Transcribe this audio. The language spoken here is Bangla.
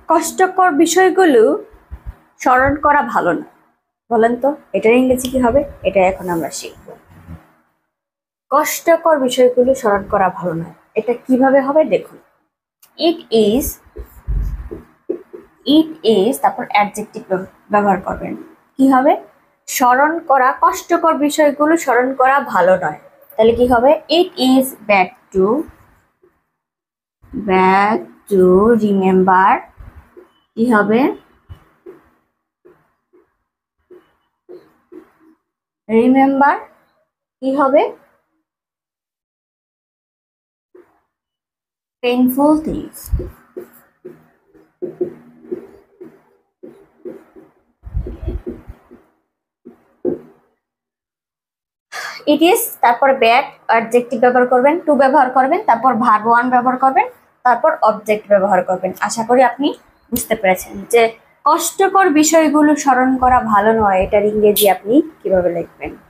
কষ্টকর বিষয়গুলো স্মরণ করা ভালো না। বলেন তো এটার ইংরেজি কি হবে? এটা এখন আমরা শিখব। কষ্টকর বিষয়গুলো স্মরণ করা ভালো নয়, এটা কিভাবে হবে দেখুন। ইট ইজ, তারপর অ্যাডজেক্টিভ ব্যবহার করবেন। কি হবে? স্মরণ করা, কষ্টকর বিষয়গুলো স্মরণ করা ভালো নয়, তাহলে কি হবে? It is bad to remember. কি হবে? রিমেম্বার। কি হবে? Painful things. ইট ইজ, তারপর ব্যাড অ্যাডজেক্টিভ ব্যবহার করবেন, টু ব্যবহার করবেন, তারপর ভার্ব ওয়ান ব্যবহার করবেন, তারপর অবজেক্ট ব্যবহার করবেন। আশা করি আপনি বুঝতে পেরেছেন যে কষ্টকর বিষয়গুলো স্মরণ করা ভালো নয়, এটার ইংরেজি আপনি কিভাবে লিখবেন।